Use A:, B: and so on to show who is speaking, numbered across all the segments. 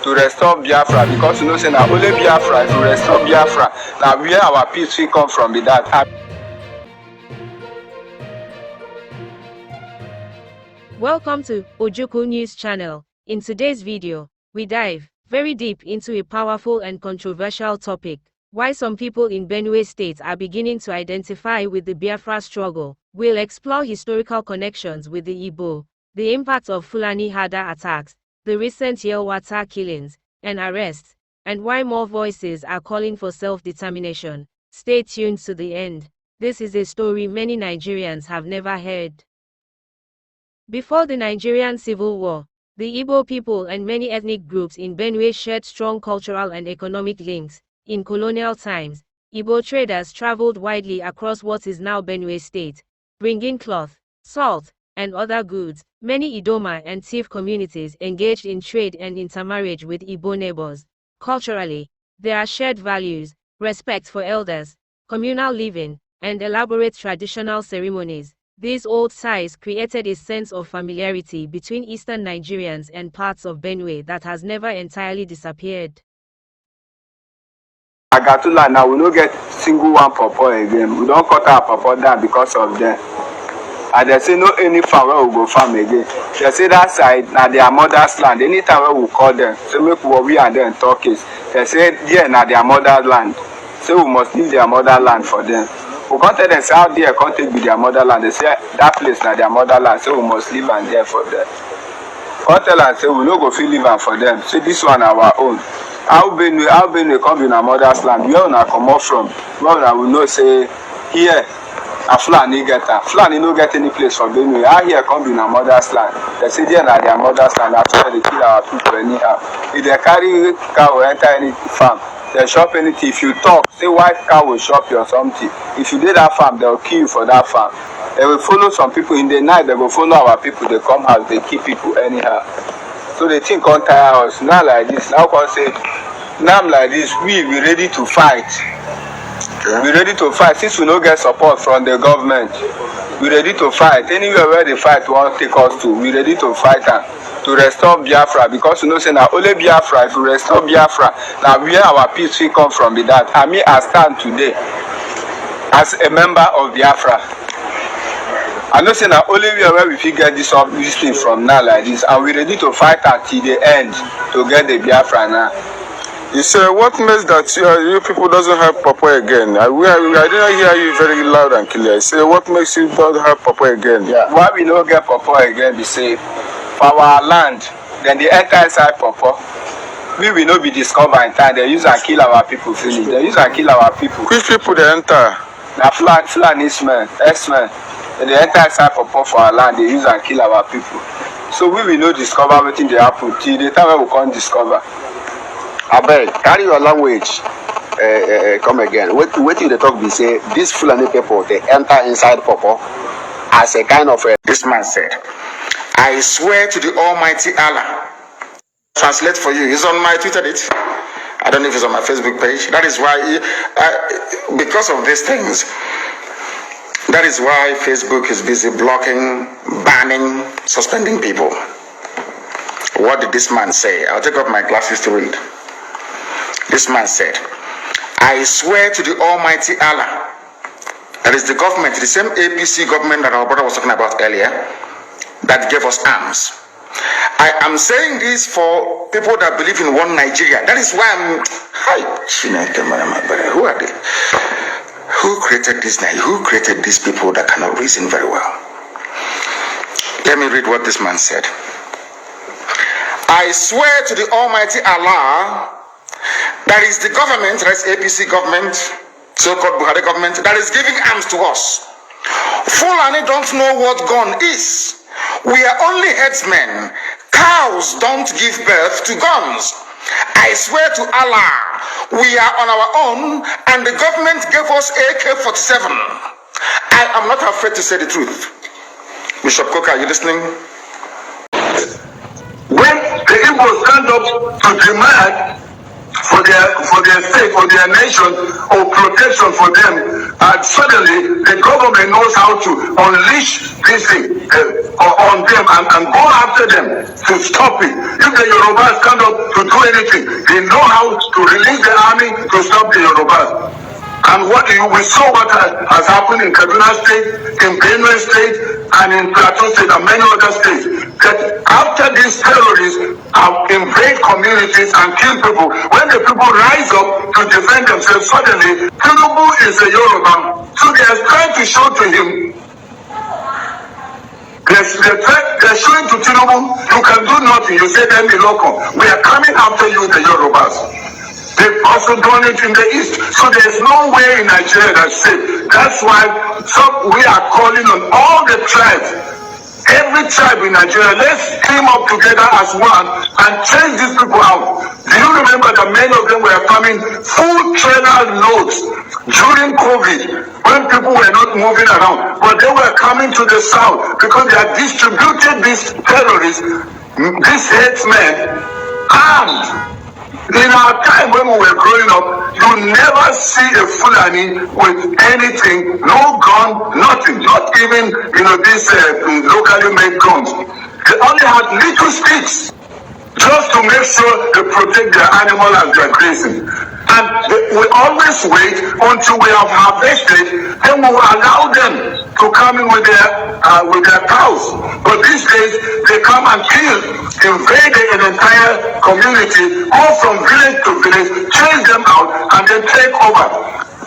A: to restore Biafra, because you know say na only Biafra, if we restore Biafra, na where our peace will come from be that.
B: Welcome to Ojukwu News Channel. In today's video, we dive very deep into a powerful and controversial topic: why some people in Benue State are beginning to identify with the Biafra struggle. We'll explore historical connections with the Igbo, the impact of Fulani Hada attacks, the recent Yelwata killings and arrests, and why more voices are calling for self-determination. Stay tuned to the end. This is a story many Nigerians have never heard. Before the Nigerian Civil War, the Igbo people and many ethnic groups in Benue shared strong cultural and economic links. In colonial times, Igbo traders traveled widely across what is now Benue State, bringing cloth, salt, and other goods. Many Idoma and Tiv communities engaged in trade and intermarriage with Igbo neighbors. Culturally, there are shared values, respect for elders, communal living, and elaborate traditional ceremonies. These old ties created a sense of familiarity between eastern Nigerians and parts of Benue that has never entirely disappeared.
A: Agatula, now we don't get single one pawpaw again. We don't cut our pawpaw down because of them. And they say no any farm where we go farm again. They say that side now their mother's land. Anytime where we call them, so make we and them talk is. They say yeah now their mother's land. So we must leave their motherland for them. We can't tell them say how there can't take with their motherland. They say that place now their motherland, so we must live and there for them. Can't tell them say we no go feel live and for them. Say this one our own. How Benue come in our mother's land? Where una come up from? Where una will know say here a Fulani get her. Fulani no get any place for Benue. How here come in our mother's land? They say there na their mother's land. That's why they kill our people anyhow. If they carry cow or enter any farm, they shop anything. If you talk, say white cow will shop you or something. If you did that farm, they will kill you for that farm. They will follow some people in the night. They will follow our people. They come house. They kill people anyhow. So they think on tire us. Now like this. Now can say now like this. We ready to fight. We ready to fight. Since we don't get support from the government, we ready to fight. Anywhere where the fight won't take us to, we ready to fight and to restore Biafra, because you know say now only Biafra, if we restore Biafra, now where our peace will come from be that. And me I stand today as a member of Biafra. I know say now only where we figure this thing from now like this, and we ready to fight until the end to get the Biafra now.
C: You say what makes that you people doesn't have pawpaw again? I didn't hear you very loud and clear. I say what makes you don't have pawpaw again?
A: Yeah. Why we don't get pawpaw again? We say for our land, then they enter inside pawpaw. We will not be discovered in time. They use and kill our people. Finish. They use and kill our people.
C: Which people they enter?
A: Now Fulani men, X-men. They enter inside pawpaw for our land. They use and kill our people. So we will not discover everything they happen till the time we can't discover.
D: I beg, carry your language. Come again. Wait till the talk be say these Fulani people they enter inside Popo as a kind of a.
E: This man said, I swear to the Almighty Allah. Translate for you. It's on my Twitter. I don't know if it's on my Facebook page. That is why, because of these things, that is why Facebook is busy blocking, banning, suspending people. What did this man say? I'll take off my glasses to read. This man said, I swear to the Almighty Allah, that is the government, the same APC government that our brother was talking about earlier, that gave us arms. I am saying this for people that believe in one Nigeria. That is why I'm... Who are they? Who created this Nigeria? Who created these people that cannot reason very well? Let me read what this man said. I swear to the Almighty Allah, that is the government, that is APC government, so-called Buhari government, that is giving arms to us. Fulani don't know what gun is. We are only headsmen. Cows don't give birth to guns. I swear to Allah, we are on our own, and the government gave us AK-47. I am not afraid to say the truth. Bishop Coker, are you listening?
F: When the Igbo stand up to demand for their state, for their nation, or protection for them, and suddenly the government knows how to unleash this thing on them and go after them to stop it. If the Yorubas stand up to do anything, they know how to release the army to stop the Yorubas. And we saw what has happened in Kaduna State, in Benue State, and in Plateau State, and many other states. That after these terrorists have invaded communities and killed people, when the people rise up to defend themselves, suddenly Tinubu is a Yoruba. So they are trying to show to him. They're showing to Tinubu, you can do nothing. You say them the local. We are coming after you, the Yorubas. They've also done it in the east. So there's no way in Nigeria that's safe. That's why we are calling on all the tribes, every tribe in Nigeria, let's team up together as one and chase these people out. Do you remember that many of them were coming full trailer loads during COVID when people were not moving around? But they were coming to the south because they had distributed these terrorists, these headsmen, armed. In our time when we were growing up, you never see a Fulani with anything, no gun, nothing, not even, these locally made guns. They only had little sticks just to make sure they protect their animal as they're grazing. And we always wait until we have harvested, then we will allow them to come in with their cows. But these days, they come and kill, invade an entire community, go from village to village, chase them out, and then take over.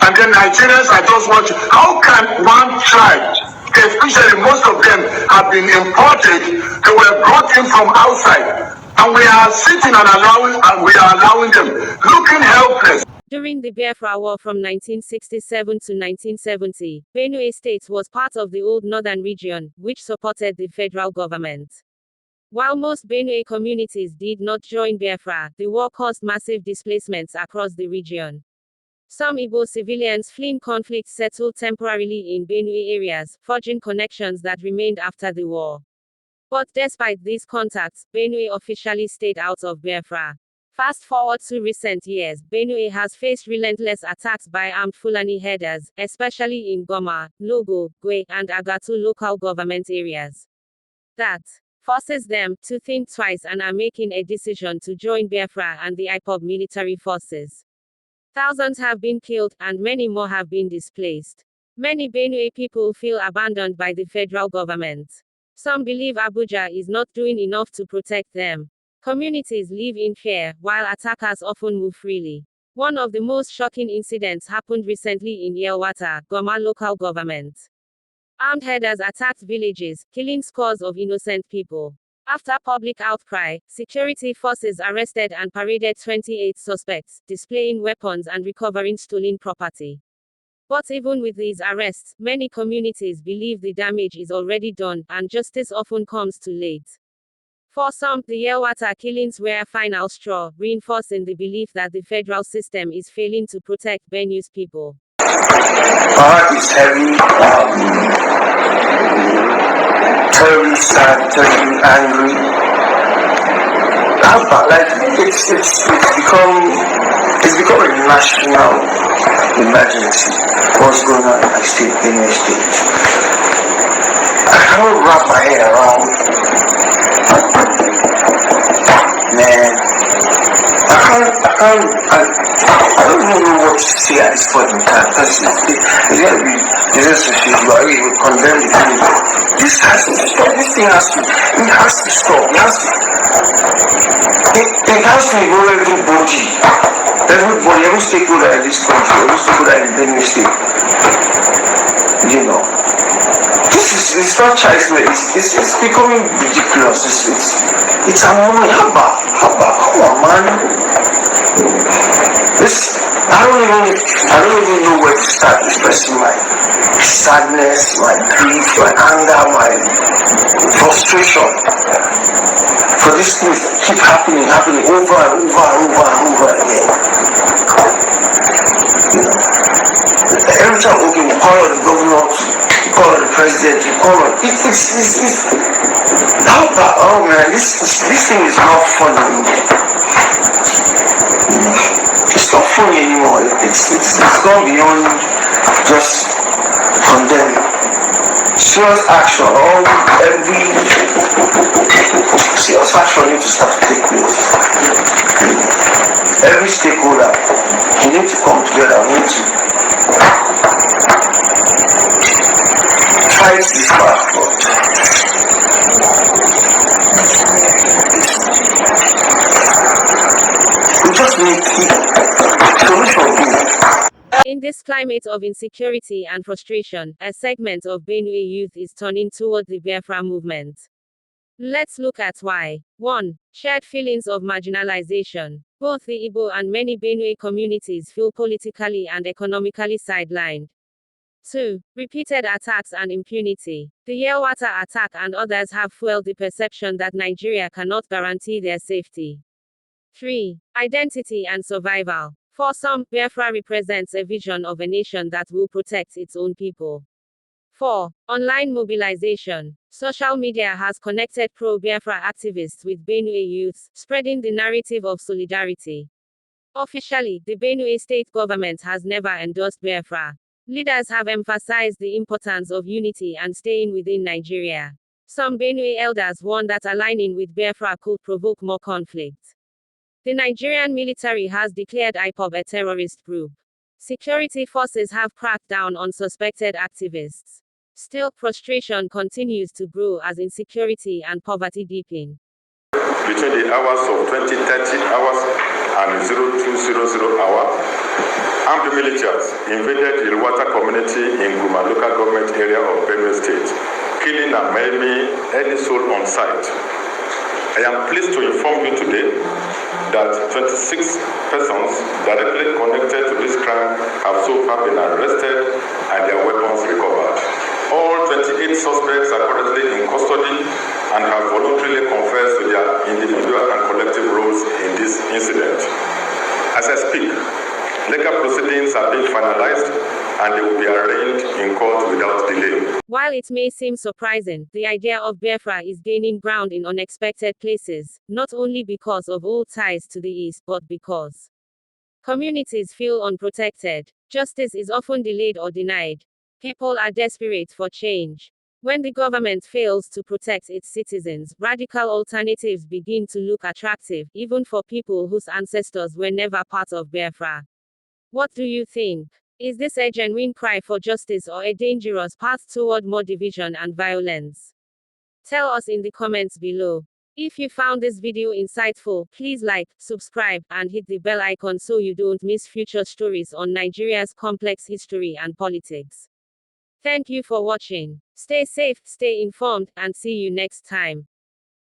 F: And then Nigerians are just watching. How can one tribe, especially most of them have been imported, they were brought in from outside, and we are sitting and allowing them, looking helpless.
B: During the Biafra War from 1967 to 1970, Benue State was part of the old northern region, which supported the federal government. While most Benue communities did not join Biafra, the war caused massive displacements across the region. Some Igbo civilians fleeing conflict settled temporarily in Benue areas, forging connections that remained after the war. But despite these contacts, Benue officially stayed out of Biafra. Fast forward to recent years, Benue has faced relentless attacks by armed Fulani herders, especially in Goma, Logo, Gwe, and Agatu local government areas. That forces them to think twice and are making a decision to join Biafra and the IPOB military forces. Thousands have been killed, and many more have been displaced. Many Benue people feel abandoned by the federal government. Some believe Abuja is not doing enough to protect them. Communities live in fear, while attackers often move freely. One of the most shocking incidents happened recently in Yelwata, Goma local government. Armed herders attacked villages, killing scores of innocent people. After public outcry, security forces arrested and paraded 28 suspects, displaying weapons and recovering stolen property. But even with these arrests, many communities believe the damage is already done, and justice often comes too late. For some, the Yelwata killings were a final straw, reinforcing the belief that the federal system is failing to protect Benue's people.
G: My heart is heavy, terribly sad, terribly angry. It's become a national emergency. What's going on in my state, Benue State? I can't wrap my head around. Man, I don't even know what to say at this point in time, because it's going to be disassociated. You will condemn the thing. This has to stop. This thing has to stop. It has to involve everybody, every stakeholder in this country, every stakeholder in Benue State. It's not childless. It's becoming ridiculous. It's annoying. Haba, come on, man. I don't even know where to start expressing my sadness, my grief, my anger, my frustration. For this thing to keep happening over and over again. Every time we call on the governor, we call on the president, we call on oh man, this thing is not fun anymore. It's gone beyond just condemning. Serious action, serious action needs to start to take place. Every stakeholder, we need to come together, we need to fight this backward. We just need to solution.
B: In this climate of insecurity and frustration, a segment of Benue youth is turning toward the Biafra movement. Let's look at why. 1. Shared feelings of marginalization. Both the Igbo and many Benue communities feel politically and economically sidelined. 2. Repeated attacks and impunity. The Yelwata attack and others have fueled the perception that Nigeria cannot guarantee their safety. 3. Identity and survival. For some, Biafra represents a vision of a nation that will protect its own people. 4. Online mobilization. Social media has connected pro-Biafra activists with Benue youths, spreading the narrative of solidarity. Officially, the Benue State government has never endorsed Biafra. Leaders have emphasized the importance of unity and staying within Nigeria. Some Benue elders warn that aligning with Biafra could provoke more conflict. The Nigerian military has declared IPOB a terrorist group. Security forces have cracked down on suspected activists. Still, frustration continues to grow as insecurity and poverty deepen.
H: Between the hours of 20:30 hours and 0200 hour, armed militias invaded the Yelwata community in Guma local government area of Benue State, killing and maiming any soul on site. I am pleased to inform you today that 26 persons directly connected to this crime have so far been arrested and their weapons recovered. All 28 suspects are currently in custody and have voluntarily confessed to their individual and collective roles in this incident. As I speak, legal proceedings are being finalized and they will be arraigned in court without delay.
B: While it may seem surprising, the idea of Biafra is gaining ground in unexpected places, not only because of old ties to the east but because communities feel unprotected. Justice is often delayed or denied. People are desperate for change. When the government fails to protect its citizens, radical alternatives begin to look attractive, even for people whose ancestors were never part of Biafra. What do you think? Is this a genuine cry for justice or a dangerous path toward more division and violence? Tell us in the comments below. If you found this video insightful, please like, subscribe, and hit the bell icon so you don't miss future stories on Nigeria's complex history and politics. Thank you for watching. Stay safe, stay informed, and see you next time.